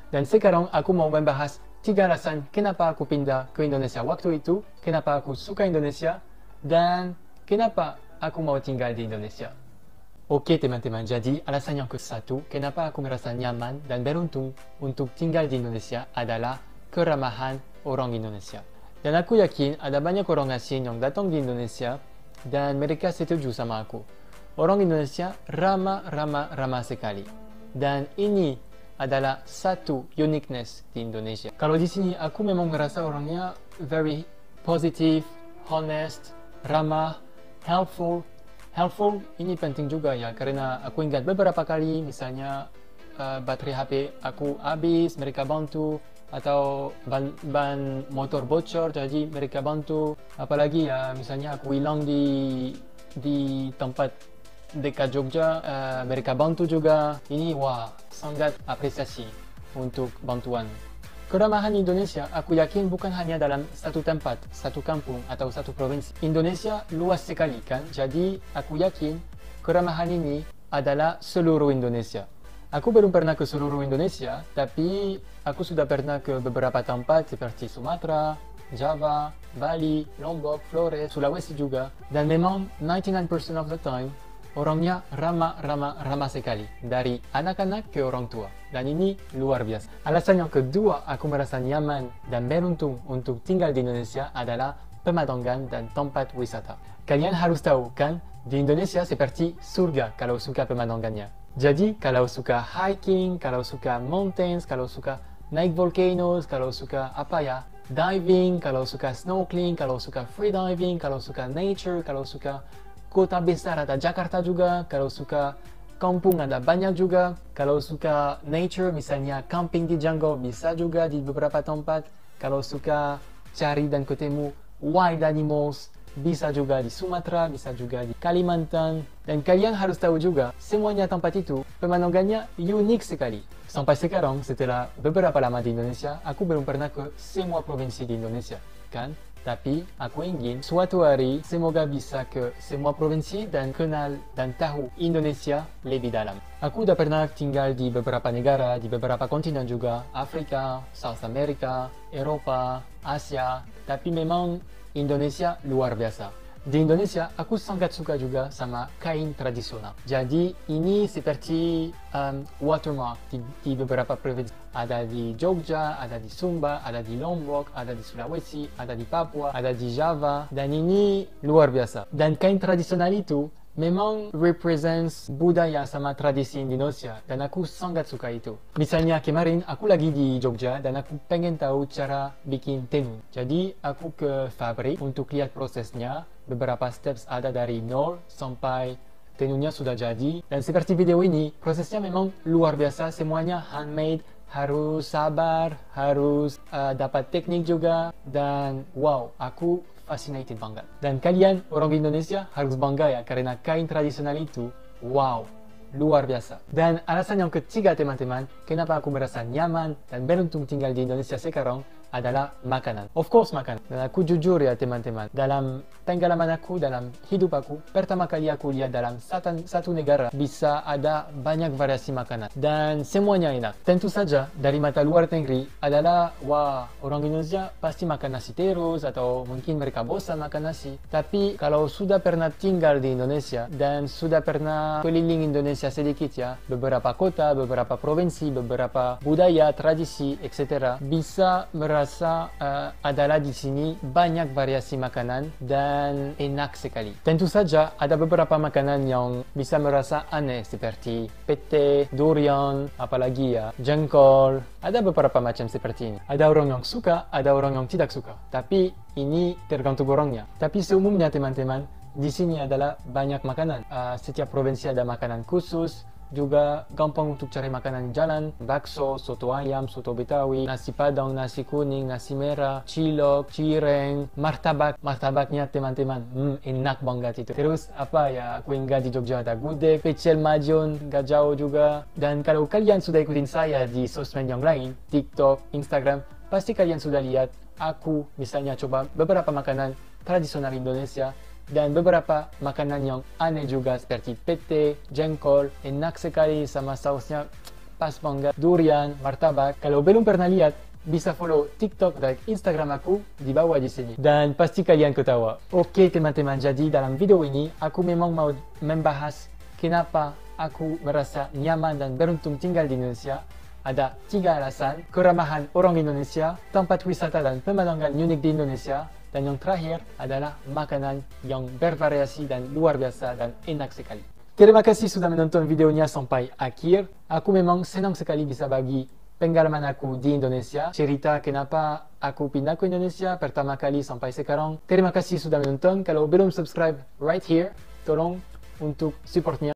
Dan sekarang aku mau membahas 3 alasan kenapa aku pindah ke Indonesia waktu itu, kenapa aku suka Indonesia, dan kenapa aku mau tinggal di Indonesia. Oke teman-teman, jadi alasan yang ke-1 kenapa aku merasa nyaman dan beruntung untuk tinggal di Indonesia adalah keramahan orang Indonesia. Dan aku yakin ada banyak orang asing yang datang di Indonesia dan mereka setuju sama aku. Orang Indonesia ramah sekali. Dan ini adalah satu uniqueness di Indonesia. Kalau di sini aku memang merasa orangnya very positive, honest, ramah, helpful. Helpful ini penting juga ya, karena aku ingat beberapa kali misalnya baterai HP aku habis, mereka bantu, atau ban motor bocor, jadi mereka bantu. Apalagi ya misalnya aku hilang di tempat dekat Jogja, mereka bantu juga. Ini wah, sangat apresiasi untuk bantuan. Keramahan Indonesia aku yakin bukan hanya dalam satu tempat, satu kampung atau satu provinsi. Indonesia luas sekali kan, jadi aku yakin keramahan ini adalah seluruh Indonesia. Aku belum pernah ke seluruh Indonesia, tapi aku sudah pernah ke beberapa tempat seperti Sumatera, Java, Bali, Lombok, Flores, Sulawesi juga. Dan memang 99% of the time orangnya ramah sekali, dari anak-anak ke orang tua. Dan ini luar biasa. Alasan yang kedua aku merasa nyaman dan beruntung untuk tinggal di Indonesia adalah pemandangan dan tempat wisata. Kalian harus tahu kan, di Indonesia seperti surga kalau suka pemandangannya. Jadi kalau suka hiking, kalau suka mountains, kalau suka naik volcanoes, kalau suka diving, kalau suka snorkeling, kalau suka free diving, kalau suka nature, kalau suka kota besar ada Jakarta juga, kalau suka kampung ada banyak juga, kalau suka nature misalnya camping di jungle bisa juga di beberapa tempat, kalau suka cari dan ketemu wild animals bisa juga di Sumatera, bisa juga di Kalimantan. Dan kalian harus tahu juga semuanya tempat itu pemandangannya unik sekali. Sampai sekarang setelah beberapa lama di Indonesia, aku belum pernah ke semua provinsi di Indonesia kan. Tapi aku ingin suatu hari semoga bisa ke semua provinsi dan kenal dan tahu Indonesia lebih dalam. Aku udah pernah tinggal di beberapa negara, di beberapa kontinen juga, Afrika, South America, Eropa, Asia. Tapi memang Indonesia luar biasa. Di Indonesia aku sangat suka juga sama kain tradisional. Jadi ini seperti watermark di beberapa provinsi. Ada di Jogja, ada di Sumba, ada di Lombok, ada di Sulawesi, ada di Papua, ada di Java. Dan ini luar biasa. Dan kain tradisional itu memang represents budaya sama tradisi Indonesia, dan aku sangat suka itu. Misalnya kemarin aku lagi di Jogja dan aku pengen tahu cara bikin tenun. Jadi aku ke pabrik untuk lihat prosesnya. Beberapa steps ada dari nol sampai tenunnya sudah jadi. Dan seperti video ini, prosesnya memang luar biasa. Semuanya handmade, harus sabar, harus dapat teknik juga. Dan wow, aku fascinated banget. Dan kalian orang Indonesia harus bangga ya, karena kain tradisional itu wow, luar biasa. Dan alasan yang ketiga teman-teman, kenapa aku merasa nyaman dan beruntung tinggal di Indonesia sekarang adalah makanan. Of course makanan. Dan aku jujur ya teman-teman, dalam pengalaman aku, dalam hidup aku, pertama kali aku lihat dalam satu negara bisa ada banyak variasi makanan dan semuanya enak. Tentu saja dari mata luar negeri adalah wah, orang Indonesia pasti makan nasi terus atau mungkin mereka bosan makan nasi. Tapi kalau sudah pernah tinggal di Indonesia dan sudah pernah keliling Indonesia sedikit ya, beberapa kota, beberapa provinsi, beberapa budaya, tradisi, etc., bisa merasa adalah di sini banyak variasi makanan dan enak sekali. Tentu saja ada beberapa makanan yang bisa merasa aneh seperti pete, durian, apalagi ya jengkol. Ada beberapa macam seperti ini. Ada orang yang suka, ada orang yang tidak suka. Tapi ini tergantung orangnya. Tapi seumumnya teman-teman, di sini adalah banyak makanan. Setiap provinsi ada makanan khusus. Juga gampang untuk cari makanan di jalan, bakso, soto ayam, soto betawi, nasi padang, nasi kuning, nasi merah, cilok, cireng, martabak. Martabaknya teman-teman, enak banget itu. Terus apa ya, aku ingat di Jogja ada gudeg, pecel majon, gak jauh juga. Dan kalau kalian sudah ikutin saya di sosmed yang lain, TikTok, Instagram, pasti kalian sudah lihat aku misalnya coba beberapa makanan tradisional Indonesia dan beberapa makanan yang aneh juga seperti pete, jengkol, enak sekali sama sausnya. pas mangga, durian, martabak. Kalau belum pernah lihat, bisa follow TikTok dan Instagram aku di bawah di sini. Dan pasti kalian ketawa. Oke teman-teman, jadi dalam video ini aku memang mau membahas kenapa aku merasa nyaman dan beruntung tinggal di Indonesia. Ada 3 alasan: keramahan orang Indonesia, tempat wisata dan pemandangan unik di Indonesia, dan yang terakhir adalah makanan yang bervariasi dan luar biasa dan enak sekali. Terima kasih sudah menonton videonya sampai akhir. Aku memang senang sekali bisa bagi pengalaman aku di Indonesia, cerita kenapa aku pindah ke Indonesia pertama kali sampai sekarang. Terima kasih sudah menonton. Kalau belum subscribe right here, tolong untuk supportnya.